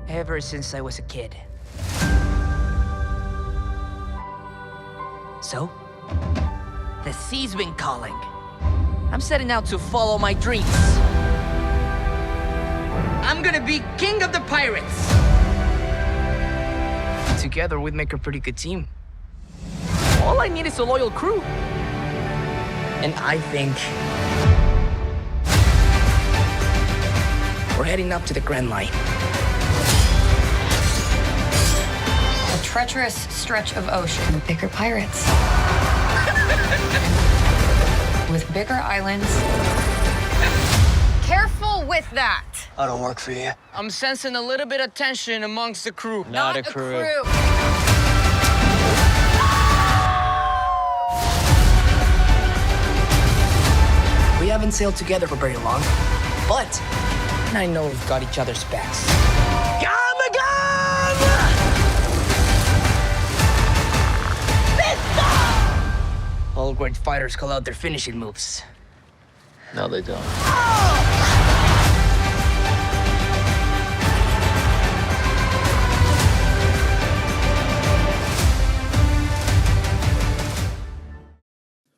ever since I was a kid. So, the sea's been calling. I'm setting out to follow my dreams. I'm gonna be king of the pirates. Together, we'd make a pretty good team. All I need is a loyal crew. And I think we're heading up to the Grand Line. A treacherous stretch of ocean. Bigger pirates. With bigger islands. Careful with that. I don't work for you. I'm sensing a little bit of tension amongst the crew. Not a crew. We haven't sailed together for very long, but I know we've got each other's backs. All great fighters call out their finishing moves. No, they don't.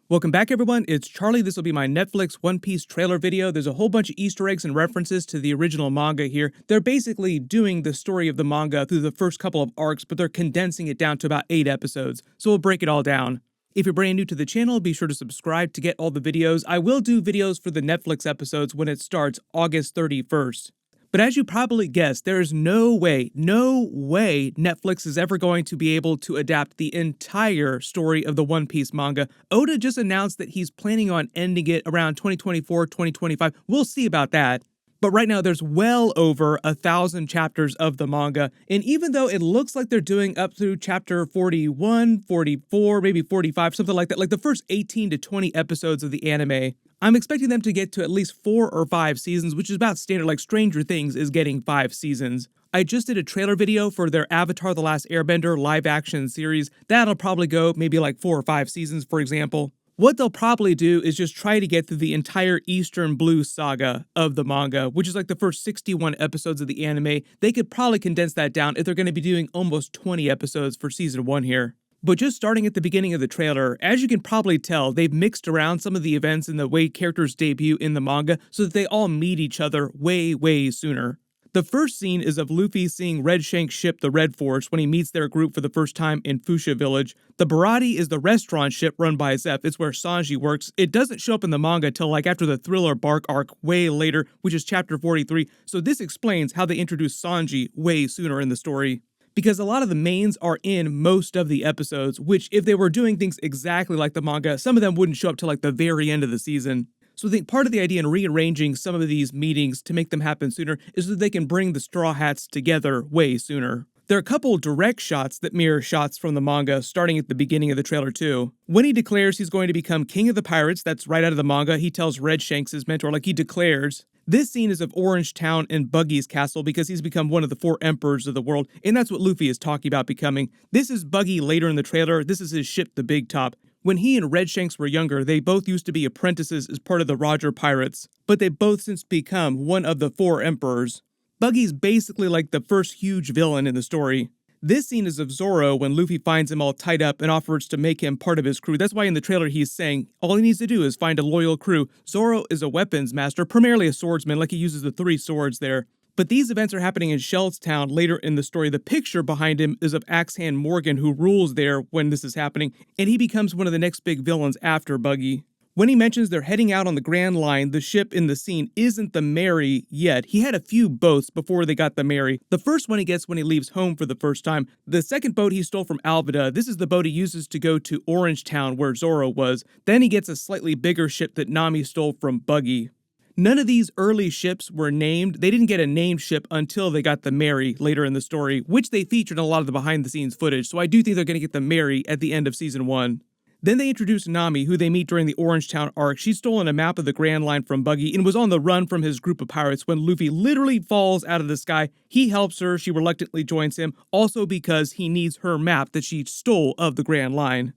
Welcome back, everyone. It's Charlie. This will be my Netflix One Piece trailer video. There's a whole bunch of Easter eggs and references to the original manga here. They're basically doing the story of the manga through the first couple of arcs, but they're condensing it down to about 8 episodes. So we'll break it all down. If you're brand new to the channel, be sure to subscribe to get all the videos. I will do videos for the Netflix episodes when it starts August 31st. But as you probably guessed, there is no way Netflix is ever going to be able to adapt the entire story of the One Piece manga. Oda just announced that he's planning on ending it around 2024, 2025. We'll see about that. But right now, there's well over 1,000 chapters of the manga, and even though it looks like they're doing up through chapter 41, 44, maybe 45, something like that, like the first 18 to 20 episodes of the anime, I'm expecting them to get to at least 4 or 5 seasons, which is about standard, like Stranger Things is getting 5 seasons. I just did a trailer video for their Avatar: The Last Airbender live-action series. That'll probably go maybe like 4 or 5 seasons, for example. What they'll probably do is just try to get through the entire Eastern Blue saga of the manga, which is like the first 61 episodes of the anime. They could probably condense that down if they're going to be doing almost 20 episodes for season 1 here. But just starting at the beginning of the trailer, as you can probably tell, they've mixed around some of the events and the way characters debut in the manga so that they all meet each other way sooner. The first scene is of Luffy seeing Red Shank's ship, the Red Force, when he meets their group for the first time in Fuchsia Village. The Baratie is the restaurant ship run by Zeff. It's where Sanji works. It doesn't show up in the manga till like after the Thriller Bark arc way later, which is chapter 43. So this explains how they introduced Sanji way sooner in the story. Because a lot of the mains are in most of the episodes, which if they were doing things exactly like the manga, some of them wouldn't show up till like the very end of the season. So I think part of the idea in rearranging some of these meetings to make them happen sooner is so that they can bring the Straw Hats together way sooner. There are a couple direct shots that mirror shots from the manga, starting at the beginning of the trailer too. When he declares he's going to become king of the pirates, that's right out of the manga, he tells Red Shanks, his mentor, like he declares. This scene is of Orange Town and Buggy's castle because he's become one of the 4 emperors of the world, and that's what Luffy is talking about becoming. This is Buggy later in the trailer. This is his ship, the Big Top. When he and Red Shanks were younger, they both used to be apprentices as part of the Roger Pirates, but they've both since become one of the 4 emperors. Buggy's basically like the first huge villain in the story. This scene is of Zoro when Luffy finds him all tied up and offers to make him part of his crew. That's why in the trailer he's saying all he needs to do is find a loyal crew. Zoro is a weapons master, primarily a swordsman, like he uses the 3 swords there. But these events are happening in Shellstown later in the story. The picture behind him is of Axe-Hand Morgan, who rules there when this is happening, and he becomes one of the next big villains after Buggy. When he mentions they're heading out on the Grand Line, the ship in the scene isn't the Mary yet. He had a few boats before they got the Mary. The first one he gets when he leaves home for the first time. The second boat he stole from Alvida. This is the boat he uses to go to Orange Town, where Zoro was. Then he gets a slightly bigger ship that Nami stole from Buggy. None of these early ships were named. They didn't get a named ship until they got the Mary later in the story, which they featured in a lot of the behind-the-scenes footage, so I do think they're going to get the Mary at the end of Season 1. Then they introduced Nami, who they meet during the Orange Town arc. She's stolen a map of the Grand Line from Buggy and was on the run from his group of pirates when Luffy literally falls out of the sky. He helps her. She reluctantly joins him, also because he needs her map that she stole of the Grand Line.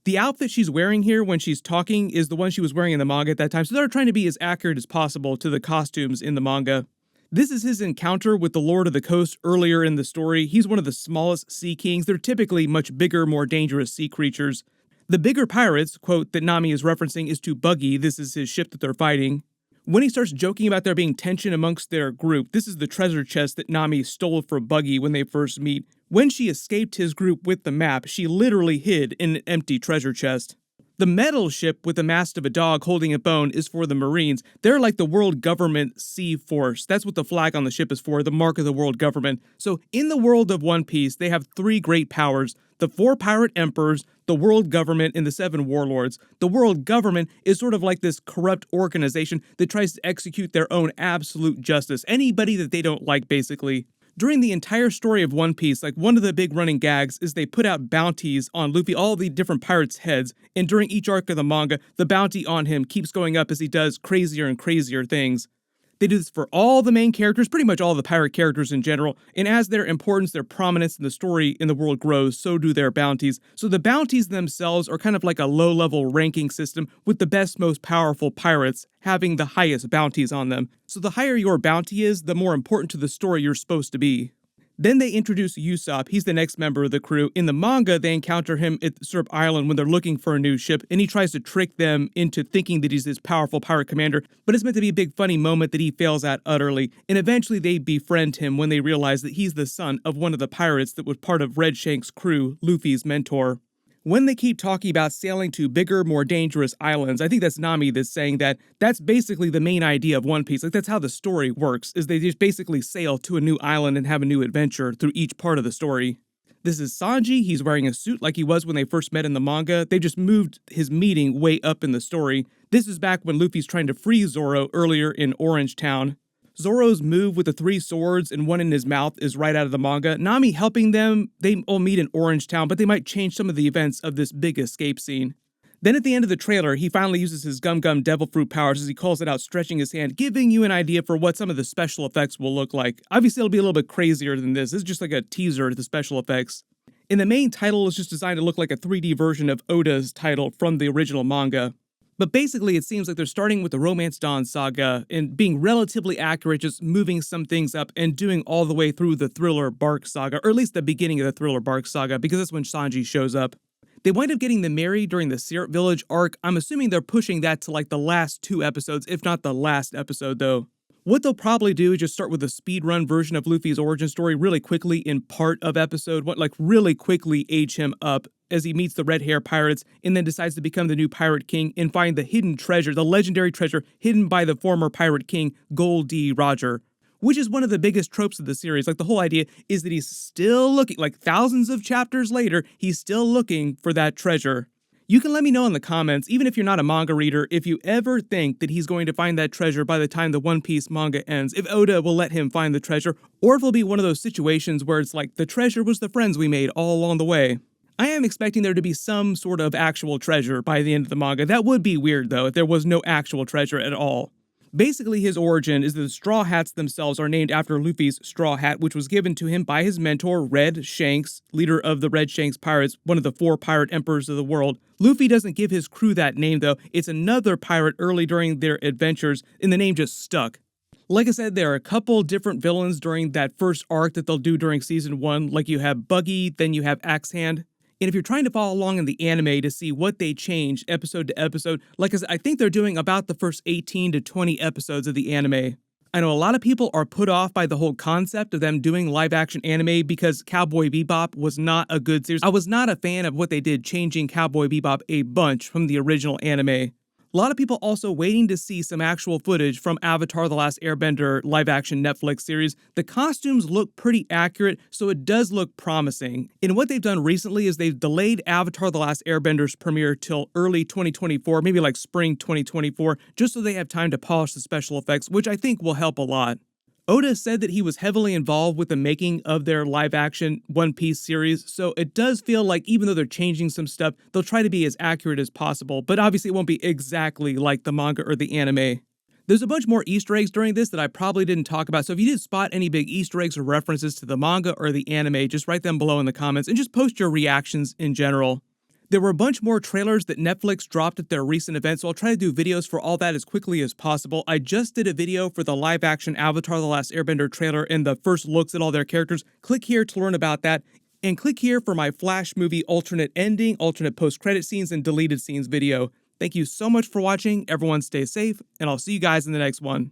The outfit she's wearing here when she's talking is the one she was wearing in the manga at that time, so they're trying to be as accurate as possible to the costumes in the manga. This is his encounter with the Lord of the Coast earlier in the story. He's one of the smallest sea kings. They're typically much bigger, more dangerous sea creatures. The bigger pirates, quote, that Nami is referencing is to Buggy. This is his ship that they're fighting. When he starts joking about there being tension amongst their group, this is the treasure chest that Nami stole from Buggy when they first meet. When she escaped his group with the map, she literally hid in an empty treasure chest. The metal ship with the mast of a dog holding a bone is for the Marines. They're like the world government sea force. That's what the flag on the ship is for, the mark of the world government. So in the world of One Piece, they have three great powers: the 4 pirate emperors, the world government, and the 7 warlords. The world government is sort of like this corrupt organization that tries to execute their own absolute justice. Anybody that they don't like, basically. During the entire story of One Piece, like, one of the big running gags is they put out bounties on Luffy, all the different pirates' heads, and during each arc of the manga, the bounty on him keeps going up as he does crazier and crazier things. They do this for all the main characters, pretty much all the pirate characters in general, and as their importance, their prominence in the story in the world grows, so do their bounties. So the bounties themselves are kind of like a low-level ranking system, with the best, most powerful pirates having the highest bounties on them. So the higher your bounty is, the more important to the story you're supposed to be. Then they introduce Usopp. He's the next member of the crew. In the manga, they encounter him at Syrup Island when they're looking for a new ship, and he tries to trick them into thinking that he's this powerful pirate commander, but it's meant to be a big funny moment that he fails at utterly, and eventually they befriend him when they realize that he's the son of one of the pirates that was part of Redshank's crew, Luffy's mentor. When they keep talking about sailing to bigger, more dangerous islands, I think that's Nami that's saying that that's basically the main idea of One Piece. Like, that's how the story works, is they just basically sail to a new island and have a new adventure through each part of the story. This is Sanji. He's wearing a suit like he was when they first met in the manga. They just moved his meeting way up in the story. This is back when Luffy's trying to free Zoro earlier in Orange Town. Zoro's move with the 3 swords and one in his mouth is right out of the manga. Nami helping them, they all meet in Orange Town, but they might change some of the events of this big escape scene. Then at the end of the trailer, he finally uses his Gum Gum Devil Fruit powers as he calls it out, stretching his hand, giving you an idea for what some of the special effects will look like. Obviously, it'll be a little bit crazier than this. This is just like a teaser to the special effects. And the main title is just designed to look like a 3D version of Oda's title from the original manga. But basically, it seems like they're starting with the Romance Dawn saga and being relatively accurate, just moving some things up and doing all the way through the Thriller Bark saga, or at least the beginning of the Thriller Bark saga, because that's when Sanji shows up. They wind up getting them married during the Syrup Village arc. I'm assuming they're pushing that to like the last 2 episodes, if not the last episode, though. What they'll probably do is just start with a speedrun version of Luffy's origin story really quickly in part of episode 1, like really quickly age him up as he meets the red hair pirates and then decides to become the new pirate king and find the hidden treasure, the legendary treasure hidden by the former pirate king, Gol D. Roger. Which is one of the biggest tropes of the series. Like, the whole idea is that he's still looking, like thousands of chapters later, he's still looking for that treasure. You can let me know in the comments, even if you're not a manga reader, if you ever think that he's going to find that treasure by the time the One Piece manga ends, if Oda will let him find the treasure, or if it'll be one of those situations where it's like, the treasure was the friends we made all along the way. I am expecting there to be some sort of actual treasure by the end of the manga. That would be weird, though, if there was no actual treasure at all. Basically, his origin is that the Straw Hats themselves are named after Luffy's straw hat, which was given to him by his mentor, Red Shanks, leader of the Red Shanks pirates, one of the 4 pirate emperors of the world. Luffy doesn't give his crew that name, though. It's another pirate early during their adventures, and the name just stuck. Like I said, there are a couple different villains during that first arc that they'll do during Season 1, like you have Buggy, then you have Axe Hand. And if you're trying to follow along in the anime to see what they change episode to episode, like I said, I think they're doing about the first 18 to 20 episodes of the anime. I know a lot of people are put off by the whole concept of them doing live-action anime because Cowboy Bebop was not a good series. I was not a fan of what they did changing Cowboy Bebop a bunch from the original anime. A lot of people also waiting to see some actual footage from Avatar: The Last Airbender live-action Netflix series. The costumes look pretty accurate, so it does look promising. And what they've done recently is they've delayed Avatar: The Last Airbender's premiere till early 2024, maybe like spring 2024, just so they have time to polish the special effects, which I think will help a lot. Oda said that he was heavily involved with the making of their live-action One Piece series, so it does feel like even though they're changing some stuff, they'll try to be as accurate as possible, but obviously it won't be exactly like the manga or the anime. There's a bunch more Easter eggs during this that I probably didn't talk about, so if you did spot any big Easter eggs or references to the manga or the anime, just write them below in the comments and just post your reactions in general. There were a bunch more trailers that Netflix dropped at their recent event, so I'll try to do videos for all that as quickly as possible. I just did a video for the live-action Avatar: The Last Airbender trailer and the first looks at all their characters. Click here to learn about that, and click here for my Flash movie alternate ending, alternate post-credit scenes, and deleted scenes video. Thank you so much for watching. Everyone stay safe, and I'll see you guys in the next one.